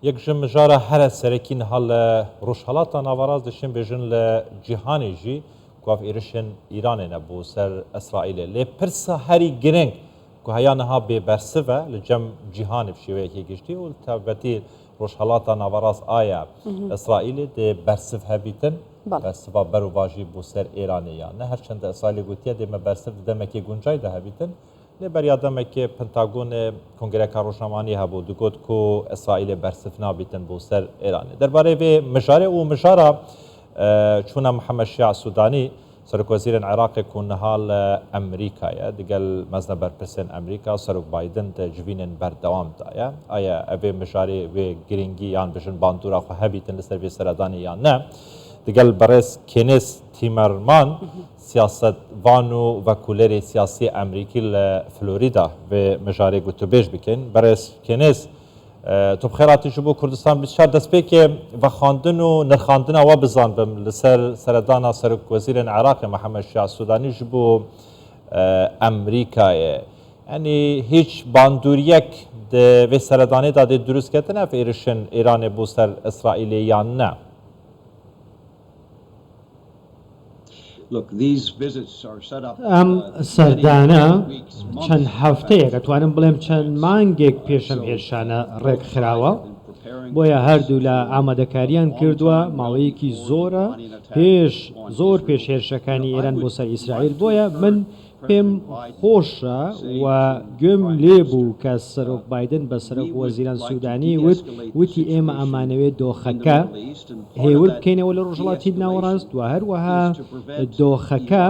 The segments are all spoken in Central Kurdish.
یک جمجاره هر سرکین حال روشهلاتا نواراز دشین بجن لجهانی جی کواف ایرشن ایران نبو سر اسرائیل لی پرسا هری گرنگ که هیانها به برسوه لجم جهانی بشیوه یکی گشتی و تبتی روشهلاتا نواراز آیا اسرائیل ده برسوه هبیتن برسوه برو واجی بو سر ایرانی یا نه هرچند اسرائیل گوتیه ده برسوه دمکی گنجای ده هبیتن لبریادم که پنتاگون کنگره کاروشنامانی هبود دوگود کو اسرائیل برسفنا بیتن بو سر ایران درباره و مجاره و مجاره چون محمد شیع سودانی سرک وزیر العراق کن حال امریکا یا دیگل مزن برپرسن امریکا سرک بایدن تجوین بردوام دایا آیا اوه مجاره و گرینگی یان بشن باندورا خو هبیتن لسر و سردانی یا نه دیگل برس کنیس تیمرمان سیاست وانو وکولر سیاسی امریکی لفلوریدا و مجاره گوتوبیش بکن برس کنیس تو بخیراتی جبو کردستان بسیار دست بی که و خاندن و نرخاندن و بزان بم لسر سردانا سرک وزیر العراق محمد شیع سودانی جبو امریکا یعنی هیچ باندوریک و سردانی داده درست کتنه و ایرشن ایران بو سر اسرائیلی یا نه ئەم سەردانە چەند هەفتەیە دەتوانم بڵێم چەند مانگێک پێشەم هێرشانە ڕێکخراوە بۆیە هەردوو لە ئامادەکاریان کردووە ماوەیەکی زۆرە زۆر پێش هێرشەکانی ئێران بۆ سەر ئیسرائیل بۆیە من پێم خۆشە و گوێم لێبوو کە سەرۆک بایدن بە سەرۆک وەزیران سوودانی وتی ئێمە ئەمانەوێت دۆخەکە هێور بکەینەوە لە ڕۆژهەڵاتی ناوەڕاست و هەروەها دۆخەکە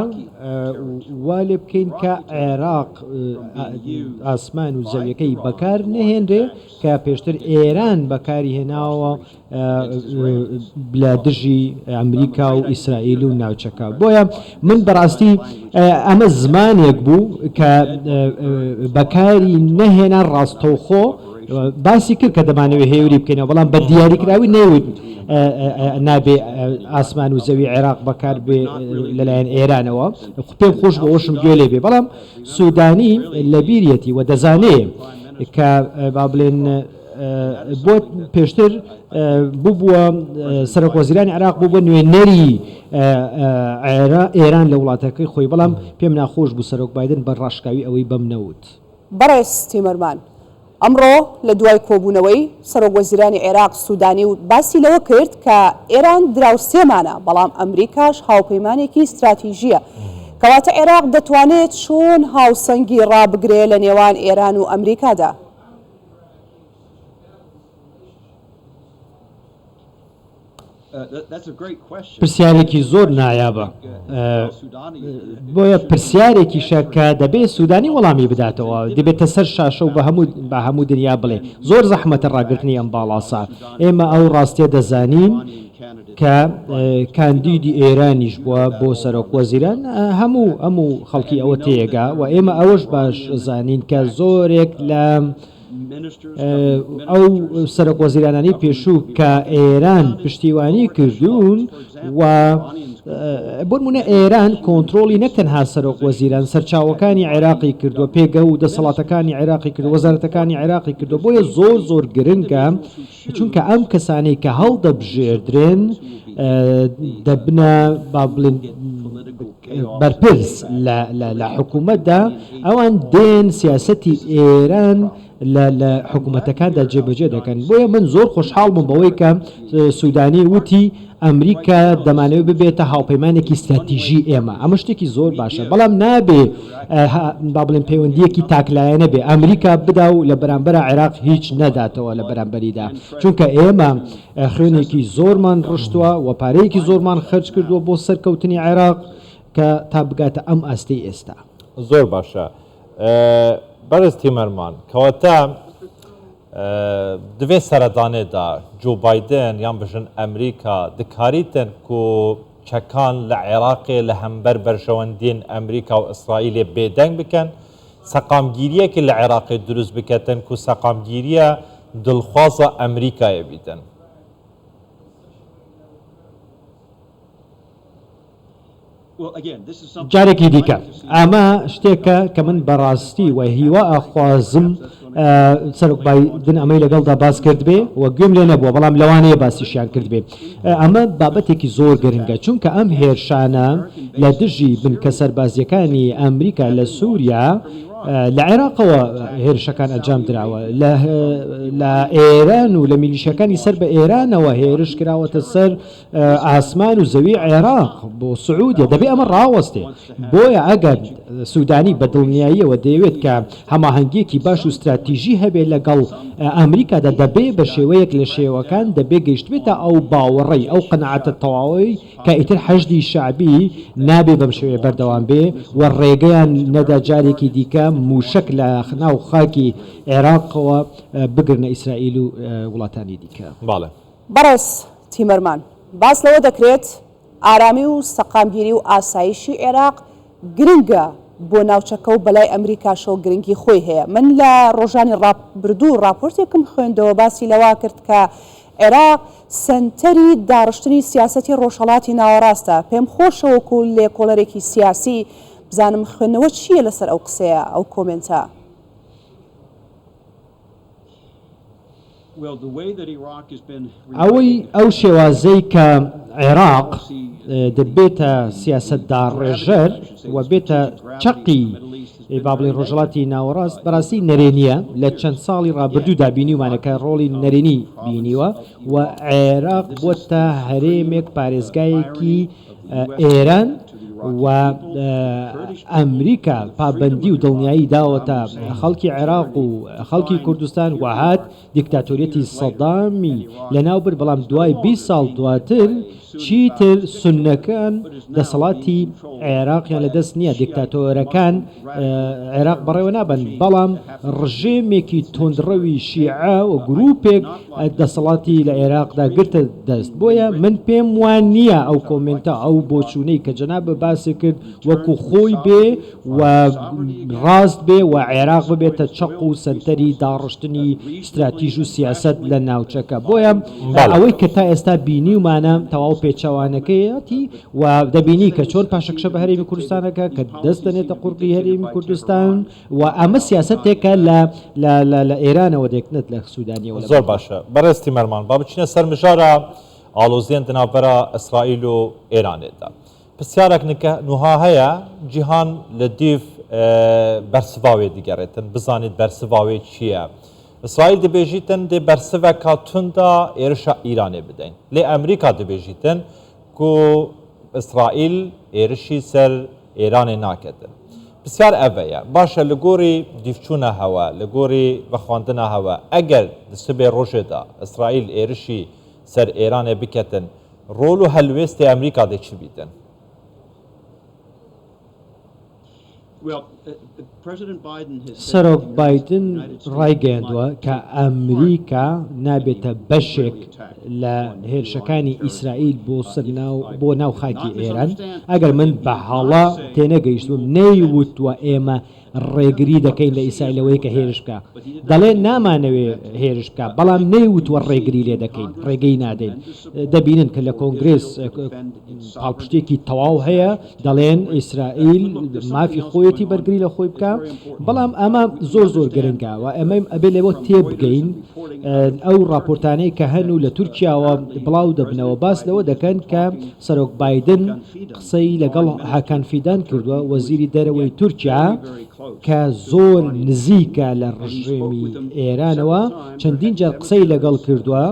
وا لێ بکەین کە عێراق ئاسمان و زەویەکەی بەکار نەهێنرێ کە پێشتر ئێران بەکاری هێناوە لە دژی ئەمریکا و ئیسرائیل و ناوچەکە بۆیە من بەڕاستی ئەمە زمانێک بوو کە بەکاری نەهێنا ڕاستەوخۆ باسی کرد کە دەمانەوێت هێوری بکەینەوە بەڵام بە دیاریکراوی نەیوت نابێ ئاسمان و زەوی عێراق بەکار بێ لەلایەن ئێرانەوە پێم خۆش بە ئەوشم گوێ لێ بێ بەڵام سوودانی لە بیریەتی و دەزانێ کە با بڵێن بۆ پێشتر بووە سەرۆک وەزیرانی عێراق بوو بە نوێنەری ئێران لە وڵاتەکەی خۆی بەڵام پێم ناخۆش بوو سەرۆک بایدن بە ڕاشکاوی ئەوەی بەم نەوت بەڕێز تیمەرمان ئەمڕۆ لە دوای کۆبوونەوەی سەرۆک وەزیرانی عێراق سوودانی و باسی لەوە کرد کە ئێران دراوسێمانە بەڵام ئەمریکاش هاوپەیمانێکی استراتیژیە کەواتە عێراق دەتوانێت چۆن هاوسەنگی ڕابگرێ لە نێوان ئێران و ئەمریکادا پرسیارێکی زۆر نایابە بۆیە پرسیارێکیشە کە دەبێت سوودانی وەڵامی بداتەوە دەبێتە سەر شاشە و بە هەموو دنیا بڵێ زۆر زەحمەتە ڕاگررتنی ئەم باڵاسا ئێمە ئەو ڕاستیە دەزانین کە کاندیدی ئێرانیش بووە بۆ سەرۆک وەزیران هەموو خەڵکی ئەوە تێگا و ئێمە ئەوەش باش زانین کە زۆرێک لە ئەو سەرۆک وەزیرانانی پێشوو کە ئێران پشتیوانی کردوون و بۆ نمونە ئێران کۆنتترۆلی نەکەنها سەرۆک وەزیران سەرچاوەکانی عێراقی کردووە پێگە و دەسەڵاتەکانی عێراقی کردو وەزارەتەکانی عێراقی کردو بۆیە زۆر گرنگە چونکە ئەم کەسانی کە هەڵدەبژێردرێن دەبنە با بڵێن بەرپرس لە حکوومەتدا ئەوان دێن سیاسەتی ئێران لە حکوومەتەکاندا جێبەجێ دەکەن بۆیە من زۆر خۆشحاڵ بووم بەوەی کە سوودانی وتی ئەمریکا دەمانەوێت ببێتە هاوپەیمانێکی استراتیژی ئێمە ئەمە شتێکی زۆر باشە بەڵام نابێ با بڵێن پەیوەندیەکی تاکلایەنە بێ ئەمریکا بدا و لە بەرامبەر عێراق هیچ نەداتەوە لە بەرامبەریدا چونکە ئێمە خوێنێکی زۆرمان ڕشتووە و پارەیەکی زۆرمان خەرج کردووە بۆ سەرکەوتنی عێراق کە تا بگاتە ئەم ئاستەی ئێستا زۆر باشە بەرز تیمەرمان کەواتە دوێ سەردانێدا جو بایدن یان بژن ئەمریکا دکاریتن کو چەکان لە عێراقێ لە هەمبەر بەرژەوەندین ئەمریکا و ئیسرائیلێ بێدەنگ بکەن سەقامگیریەکی لە عێراقی دروست بکەتن کو سەقامگیریە دڵخوازە ئەمریکایە بیتن جارێکی دیکە ئەمە شتێکە کە من بەڕاستی و هیوا ئاخوازم سەرۆک بایدن ئەمەی لەگەڵدا باس کرد بێ و گوێم لێ نەبووە بەڵام لەوانەیە باسیشیان کرد بێ ئەمە بابەتێکی زۆر گرنگە چونکە ئەم هێرشانە لە دژی بنکە سەربازیەکانی ئەمریکا لە سووریا لە عێراقەوە هێرشەکان ئەنجام دراوە لە ئێران و لە میلیشەکانی سەر بە ئێرانەوە هێرش کراوەتە سەر ئاسمان و زەوی عێراق بۆ سعودیە دەبێ ئەمە ڕاوەستێ بۆیە ئەگەر سوودانی بە دڵنیاییەوە دەیەوێت کە هەماهەنگیەکی باش و استراتیژی هەبێت لەگەڵ ئەمریکادا دەبێ بە شێوەیەک لە شێوەکان دەبێ گەیشتبێتە ئەو باوەڕەی ئەو قەنەعەتە تەواوی کە ئیتر حەشدی شعبی نابێ بەم شێوەیە بەردەوام بێ و ڕێگەیان نەدا جارێکی دیکە موشک لە ناو خاکی عێراقەوە بگرنە ئیسرائیل و وڵاتانی دیکە باڵێ بەڕێز تیمەرمان باس لەوە دەکرێت ئارامی و سەقامگیری و ئاسایشی عێراق گرنگە بۆ ناوچەکە و بەلای ئەمریکاشەوە گرنگی خۆی هەیە من لە ڕۆژانی ڕابردوو راپۆرتێکم خوێندەوە باسی لەوا کرد کە عێراق سنتەری داڕشتنی سیاسەتی ڕۆژهەڵاتی ناوەڕاستە پێم خۆشەوەکو لێکۆڵەرێکی سیاسی بزانم خوێندنەوە چییە لەسەر ئەو قسەیە ئەو کۆمنتە ئەو شێوازەی کە عێراق دەبێتە سیاسەتدا ڕێژەر و بێتە چەقی بابڵی ڕۆژهەڵاتی ناوەڕاست بەڕاستی نەرێنیە لە چەند ساڵی ڕابردوودا بینیومانەکە ڕۆڵی نەرێنی بینیوە و عێراق بۆتە هەرێمێک پارێزگایەکی ئێران و ئەمریکا پابندی و دڵنیایی داوەتە خەڵکی عێراق و خەڵکی کوردستان وهات دیکتاتۆریەتی سەدامی لەناوبر بەڵام دوای 20 ساڵ دواتر چیتر سونەکان دەسەڵاتی عێراقیان لەدەست نییە دیکتاتۆرەکان عێراق بەڕێوە نابن بەڵام ڕژێمێکی تۆندڕەوی شیعە و گروپێک دەسەڵاتی لە عێراقدا گرتە دەست بۆیە من پێم وان نییە ئەو کۆمنتە ئەو بۆچوونەی کە جەناب باسی کرد وەکو خۆی بێ و ڕاست بێ و عێراق ببێتە چەق و سەنتەری داڕشتنی استراتیژ و سیاست لە ناوچەکە بۆیە ئەوەی کە تا ئێستا بینیومانە تەواو پێچەوانەکەیەتی و دەبینی کە چۆن پاشەکشە بە هەرێمی کوردستانەکە کە دەست دەنێتە قورقی هەرێمی کوردستان و ئەمە سیاستێکە لە ئێرانەوە دێکنێت لە سوودانیەوە زۆر باشە بەڕێستی مەرمان با بچینە سەر مژارە ئاڵۆزیان دنابەرە ئەسرائیل و ئێرانێدا پرسیارێک نوها هەیە جیهان لە دیف بەرسڤاوێ دیگەڕێتن بزانیت بەرسڤاوێ چییە ئیسرائیل دەبێژیتن دێ بەرسڤەکە توندا ئێرشە ئیرانێ بدەین لێ ئەمریکا دەبێژیتن کو ئیسرائیل ئێرشی سەر ئێرانێ ناکەتن پرسیار ئەڤەیە باشە لە گۆری دیفچوونە هەوە لە گۆری بەخواندنە هەوە ئەگەر دەسبێ ڕۆژێدا ئیسرائیل ئێرشی سەر ئێرانێ بکەتن ڕۆڵ و هەلوێستی ئەمریکا دەچ بیتن سەرۆک بایدن ڕایگەیاندووە کە ئەمریکا نابێتە بەشێک لە هێرشەکانی ئیسرائیل بۆ ناو خاکی ئێران ئەگەر من بە هەڵا تێنەگەیشتوم نەیوتوە ئێمە ڕێگری دەکەین لە ئیسرائیلەوەی کە هێرش بکە دەڵێن نامانەوێ هێرش بکە بەڵام نەیوتوە ڕێگری لێ دەکەین ڕێگەی نادەین دەبینن کە لە کۆنگرس پاڵپشتێکی تەواو هەیە دەڵێن ئیسرائیل مافی خۆیەتی بەرگری لە خۆی بکە بەڵام ئەمە زۆر گرنگە و ئەمە ئەبێ لەوە تێبگەین ئەو راپۆرتانەی کە هەن و لە تورکیاوە بڵاو دەبنەوە باس لەوە دەکەن کە سەرۆک بایدن قسەی لەگەڵ هاکان فیدان کردووە وەزیری دەرەوەی تورکیا کە زۆر نزیکە لە ڕژێمی ئێرانەوە چەندین جار قسەی لەگەڵ کردووە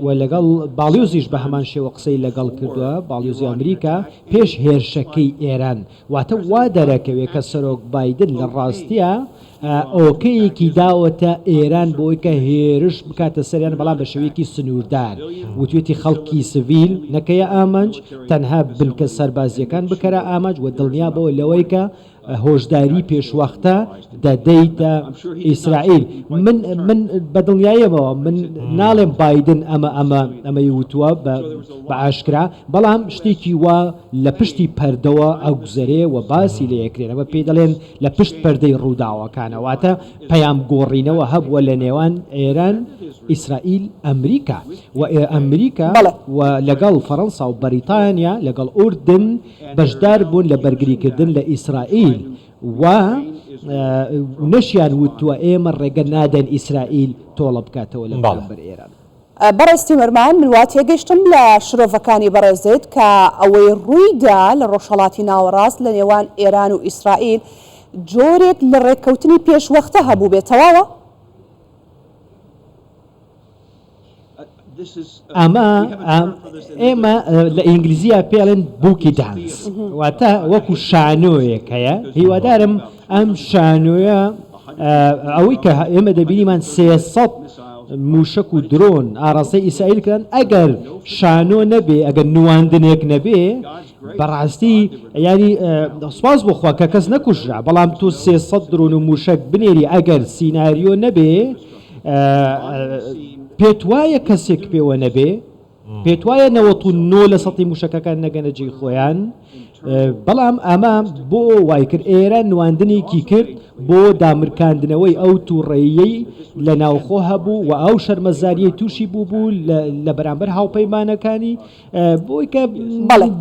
و لەگەڵ باڵیۆزیش بە هەمان شێوە قسەی لەگەڵ کردووە باڵیۆزی ئەمریکا پێش هێرشەکەی ئێران واتە وا دەرەکەوێت کە سەرۆک بایدن لە ڕاستیە ئۆکەیەکی داوەتە ئێران بۆی کە هێرش بکاتە سەریان بەڵام بە شێوەیەکی سنووردار وتوێتی خەڵکی سڤیل نەکەیە ئامانج تەنها بنکە سەربازیەکان بکەرە ئامانج و دڵنیا بەوە لەوەی کە هۆشداری پێشوەختە دەدەیتە ئیسرائیل من بەدڵنیایەوە من ناڵێم بایدن ئەمەی وتووە بە ئاشکرا بەڵام شتێکی وا لە پشتی پەردەوە ئەو گوزەرێ و باسی لە یەکرێنەوە پێی دەڵێن لە پشت پەردەی ڕووداوەکان ئێرانەواتە پەیام گۆڕینەوە هەبووە لە نێوان ئێران ئیسرائیل ئەمریکا و ئەمریکا و لەگەڵ فەڕەنسا و بەریتانیا لەگەڵ ئوردن بەشدار بوون لە بەرگریکردن لە ئیسرائیل و نەشیان وتووە ئێمە ڕێگە نادەن ئیسرائیل تۆڵە بکاتەوە لە بەرامبەر ئێران. بەڕێز تیمەرمان من وا تێگەیشتم لە شرۆڤەکانی بەڕێزت کە ئەوەی ڕوویدا لە ڕۆژهەڵاتی ناوەڕاست لە نێوان ئێران و ئیسرائیل جۆرێک لە ڕێککەوتنی پێشوەختە هەبوو بێتەواوە؟ ئەمە ئێمە لە ئینگلیزیە پێڵێن بووکی دانس واتە وەکو شانۆیەک هەیە هیوادارم ئەم شانۆیە ئەوەی کە ئێمە دەبینیمان 300 موشک و درۆن ئاڕاستەی ئیسرائیلکەن ئەگەر شانۆ نەبێ ئەگەر نواندنێک نەبێ بەڕاستی ینی سپاس بخوا کە کەس نەکوژرا بەڵام تو 300 درۆن و موشک بنێری ئەگەر سیناریۆ نەبێ پێت وایە کەسێک پێوە نەبێ پێت وایە 99 لە سەتی موشکەکان نەگەنەجێی خۆیان بەڵام ئەمە بۆ وای کرد ئێران نواندنێکی کرد بۆ دامرکاندنەوەی ئەو تووڕێیەی لە ناوخۆ هەبوو و ئەو شەرمەزاریەی تووشی بوو لە بەرامبەر هاوپەیمانەکانی بۆی کە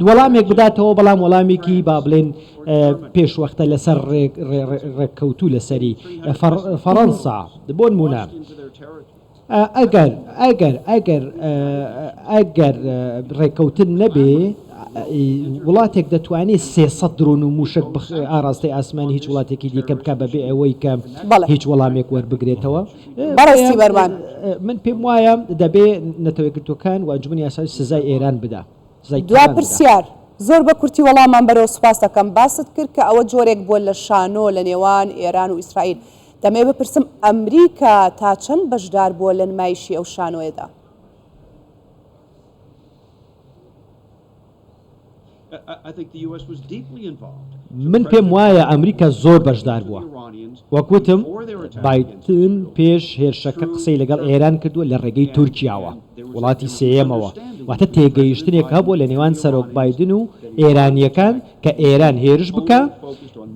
وەڵامێک بداتەوە بەڵام وەڵامێکی با بڵێن پێشوەختە لەسەر ڕێککەوتوو لەسەری فەڕەنسا بۆ نمونە ئەگەر ڕێککەوتن نەبێ وڵاتێک دەتوانێت 300 درۆن و موشک ئاڕاستی ئاسمانی هیچ وڵاتێکی دیکە بکە بەبێ ئەوەی کە هیچ وەڵامێک وەربگرێتەوە. بەڕاستی بەرمان من پێم وایە دەبێ نەتەوەیەکردوەکان و ئەنجومەنی یاسایی سزای ئێران بدا. دوا پرسیار زۆر بە کورتی وەڵامان بەرەو سوپاس دەکەم باست کرد کە ئەوە جۆرێک بۆ لە شانۆ لە نێوان ئێران و ئیسرائیل دەمێ بپرسم ئەمریکا تا چەند بەشدار بووە لە نمایشی ئەو شانۆیەدا؟ من پێم وایە ئەمریکا زۆر بەشدار بووە وەکوتم بایدن پێش هێرشەکە قسەی لەگەڵ ئێران کردووە لە ڕێگەی تورکیاوە وڵاتی سێیەمەوە واتە تێگەیشتنێک هەبووە لە نێوان سەرۆک بایدن و ئێرانیەکان کە ئێران هێرش بکە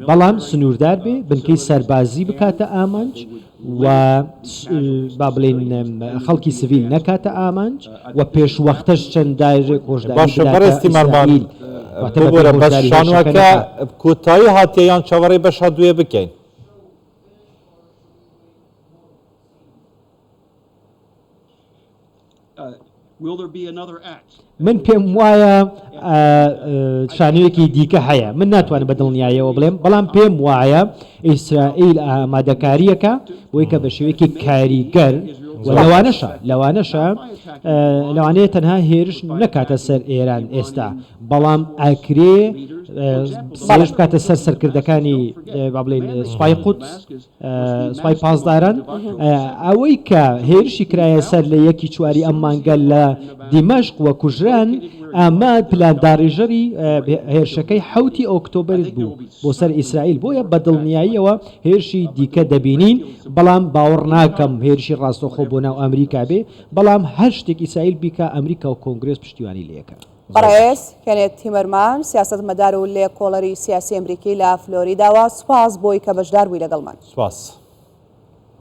بەڵام سنووردار بێ بنکەی سەربازی بکاتە ئامانج و با بڵێن خەڵکی سڤیل نەکاتە ئامانج و پێشوەختەش چەند داژێک هۆشداری بەس شانوەکە کۆتایی هاتیەیان چاوەڕێی بەشە دوێ بکەین. من پێم وایە شانوێکی دیکە هەیە من ناتوانم بە دڵنیاییەوە بڵێم بەڵام پێم وایە ئیسرائیل ئامادەکاریەکە بۆی کە بە شێوەیەکی کاریگەر لەوانەیە تەنها هێرش نەکاتە سەر ئێران ئێستا بەڵام ئاکرێ سێش بکاتە سەر سەرکردەکانی با بڵێن سوپای قوتس سوپای پاسداران ئەوەی کە هێرشی کرایە سەر لە 1/4 ئەم مانگە لە دیمەشق وە کوژران ئەمە پلانداڕێژەری هێرشەکەی 7 ئۆکتۆبر بوو بۆ سەر ئیسرائیل بۆیە بە دڵنیاییەوە هێرشی دیکە دەبینین بەڵام باوەڕ ناکەم هێرشی ڕاستەوخۆ بۆ ناو ئەمریکا بێ بەڵام هەر شتێک ئیسرائیل بیکە ئەمریکا و کۆنگرس پشتیوانی لێەکە. بەڕێز کەنێت تیمەرمان سیاسەتمەدار و لێکۆڵەری سیاسی ئەمریکی لە فلۆریداوە سوپاس بۆی کە بەشدار بووی لەگەڵمان. سوپاس.